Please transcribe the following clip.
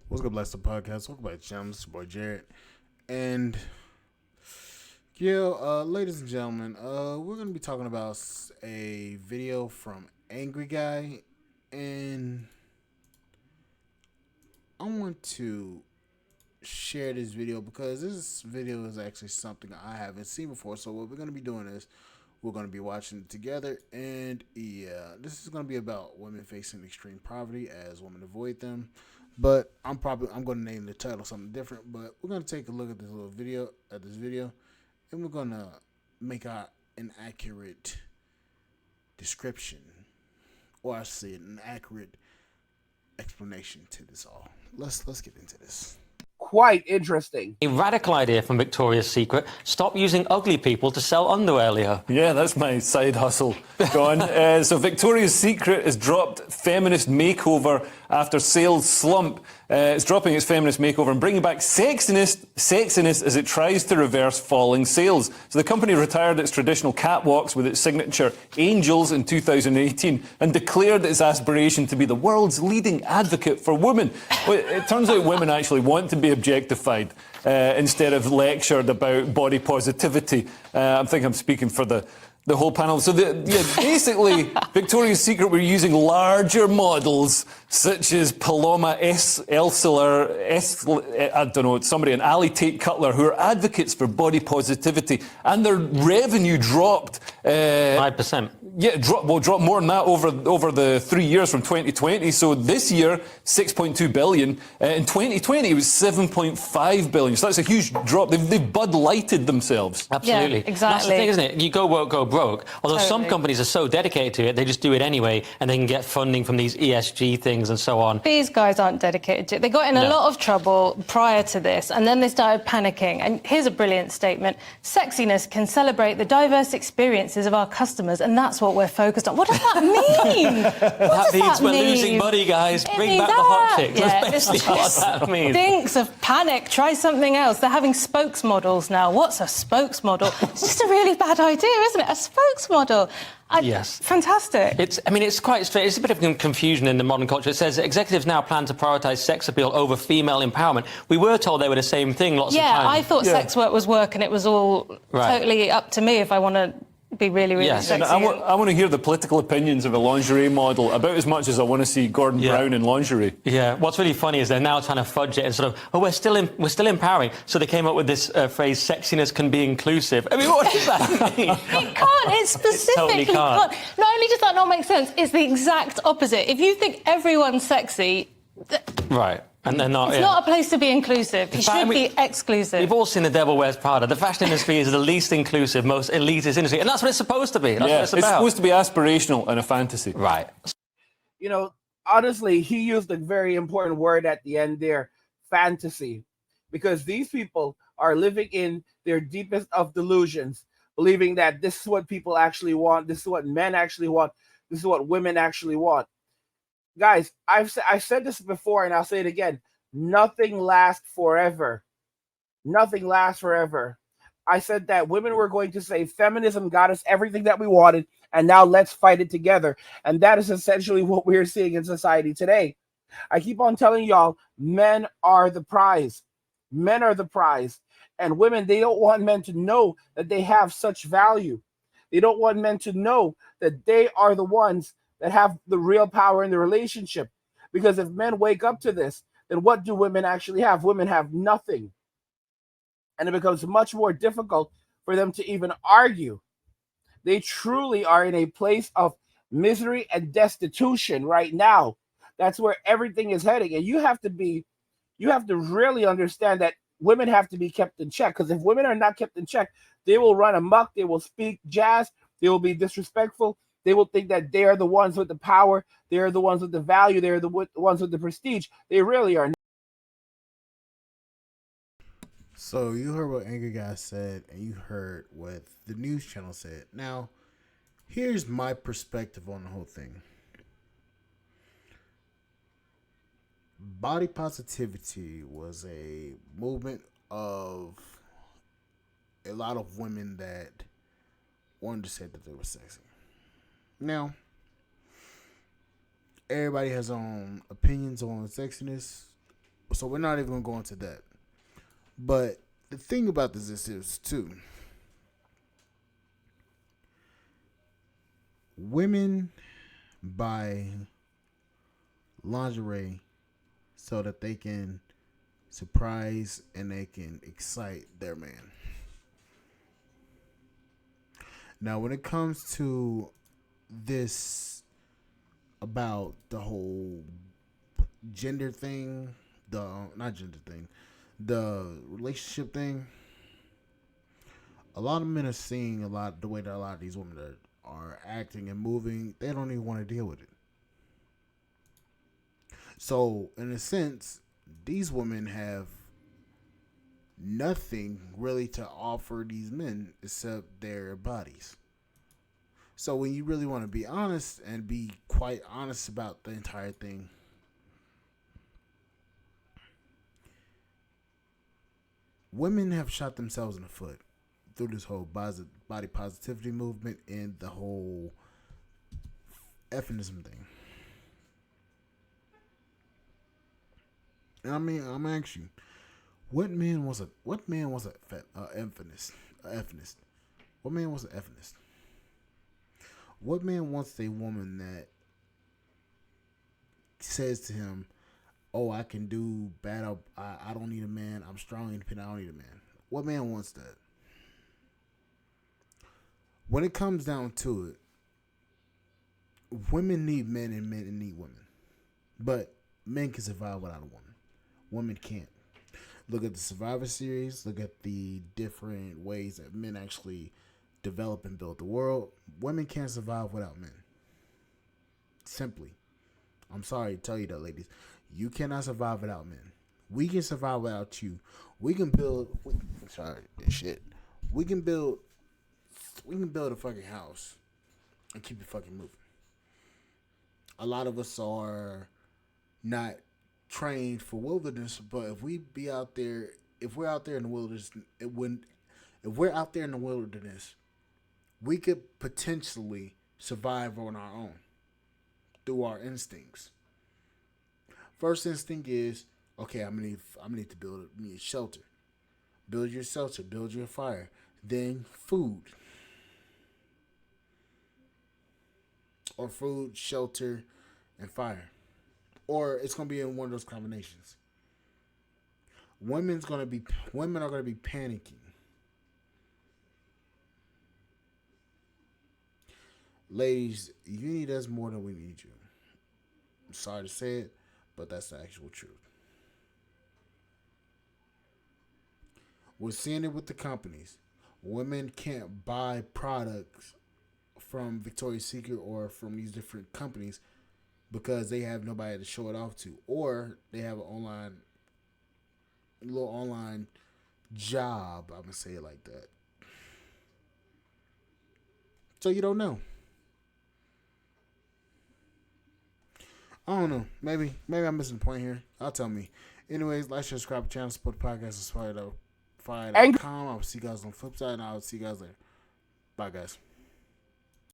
What's good, Bless the Podcast? Welcome back, Gems. It's your boy Jared. And, ladies and gentlemen, we're going to be talking about a video from Angry Guy. And I want to share this video because this video is actually something I haven't seen before. So what we're going to be doing is we're going to be watching it together. And, this is going to be about women facing extreme poverty as women avoid them. But I'm going to name the title something different. But we're going to take a look at this video, and we're going to make an accurate description, or I say an accurate explanation to this all. Let's get into this. Quite interesting. A radical idea from Victoria's Secret: stop using ugly people to sell underwear, Leo. Yeah, that's my side hustle, John. So Victoria's Secret has dropped feminist makeover after sales slump. It's dropping its feminist makeover and bringing back sexiness as it tries to reverse falling sales. So the company retired its traditional catwalks with its signature angels in 2018 and declared its aspiration to be the world's leading advocate for women. Well, it turns out women actually want to be objectified instead of lectured about body positivity. I think I'm speaking for the whole panel. So basically, Victoria's Secret were using larger models such as Paloma Elseler, I don't know, somebody, an Ali Tate Cutler, who are advocates for body positivity, and their revenue dropped 5%. Yeah, dropped more than that over the 3 years from 2020. So this year, 6.2 billion. In 2020, it was 7.5 billion. So that's a huge drop. They've Bud Lighted themselves. Absolutely. Yeah, exactly. That's the thing, isn't it? You go woke, go broke. Although some Totally. companies are so dedicated to it, they just do it anyway, and they can get funding from these ESG things and so on. These guys aren't dedicated to it. They got in a lot of trouble prior to this, and then they started panicking. And here's a brilliant statement. Sexiness can celebrate the diverse experiences of our customers, and that's what we're focused on. What does that mean? That means we're losing money, guys. Bring back the hot chicks. That's basically what that means. Stinks of panic. Try something else. They're having spokesmodels now. What's a spokesmodel? It's just a really bad idea, isn't it? A spokesmodel. Yes. Fantastic. It's quite strange. It's a bit of confusion in the modern culture. It says executives now plan to prioritise sex appeal over female empowerment. We were told they were the same thing lots of times. Yeah, I thought sex work was work, and it was all totally up to me if I want to be really, really sexy. And I want to hear the political opinions of a lingerie model about as much as I want to see Gordon Brown in lingerie. Yeah. What's really funny is they're now trying to fudge it and sort of, we're still empowering. So they came up with this phrase, sexiness can be inclusive. I mean, what does that mean? It can't. It specifically can't. Not only does that not make sense, it's the exact opposite. If you think everyone's sexy... Right. And they're not. It's not a place to be inclusive. You should be exclusive. We've all seen The Devil Wears Prada. The fashion industry is the least inclusive, most elitist industry. And that's what it's supposed to be. That's what it's about. It's supposed to be aspirational and a fantasy. Right. You know, honestly, he used a very important word at the end there, fantasy, because these people are living in their deepest of delusions, believing that this is what people actually want, this is what men actually want, this is what women actually want. Guys, I've said this before, and I'll say it again. Nothing lasts forever. Nothing lasts forever. I said that women were going to say feminism got us everything that we wanted, and now let's fight it together. And that is essentially what we're seeing in society today. I keep on telling y'all, men are the prize. Men are the prize. And women, they don't want men to know that they have such value. They don't want men to know that they are the ones that have the real power in the relationship. Because if men wake up to this, then what do women actually have? Women have nothing. And it becomes much more difficult for them to even argue. They truly are in a place of misery and destitution right now. That's where everything is heading. And you have to really understand that women have to be kept in check. Because if women are not kept in check, they will run amok, they will speak jazz, they will be disrespectful. They will think that they are the ones with the power. They are the ones with the value. They are the ones with the prestige. They really are not. So you heard what Angry Guy said, and you heard what the news channel said. Now, here's my perspective on the whole thing. Body positivity was a movement of a lot of women that wanted to say that they were sexy. Now, everybody has their own opinions on sexiness. So we're not even gonna go into that. But the thing about this is too, women buy lingerie so that they can surprise and they can excite their man. Now, when it comes to this about the whole gender thing, the not gender thing, the relationship thing, a lot of men are seeing a lot the way that a lot of these women are acting and moving. They don't even want to deal with it. So, in a sense, these women have nothing really to offer these men except their bodies. So, when you really want to be honest and be quite honest about the entire thing, women have shot themselves in the foot through this whole body positivity movement and the whole feminism thing. And I mean, I'm asking you, what man was a feminist, a feminist? What man was a feminist? What man wants a woman that says to him, "Oh, I can do bad. I don't need a man. I'm strong, independent. I don't need a man." What man wants that? When it comes down to it, women need men and men need women. But men can survive without a woman. Women can't. Look at the Survivor series. Look at the different ways that men actually develop and build the world. Women can't survive without men. Simply. I'm sorry to tell you that, ladies. You cannot survive without men. We can survive without you. We can build. Sorry, shit. We can build. We can build a fucking house and keep it fucking moving. A lot of us are not trained for wilderness, but if we're out there in the wilderness, if we're out there in the wilderness, we could potentially survive on our own through our instincts. First instinct is, okay, I'm gonna need to build me a shelter. Build your shelter, build your fire, then food. Or food, shelter, and fire. Or it's gonna be in one of those combinations. Women are gonna be panicking. Ladies, you need us more than we need you. I'm sorry to say it, but that's the actual truth. We're seeing it with the companies. Women can't buy products from Victoria's Secret or from these different companies because they have nobody to show it off to, or they have a little online job. I'm gonna say it like that. So you don't know. I don't know. Maybe I'm missing the point here. I'll tell me. Anyways, like, share, subscribe to the channel, support the podcast, And Fire.com. I'll see you guys on the flip side, and I'll see you guys later. Bye, guys.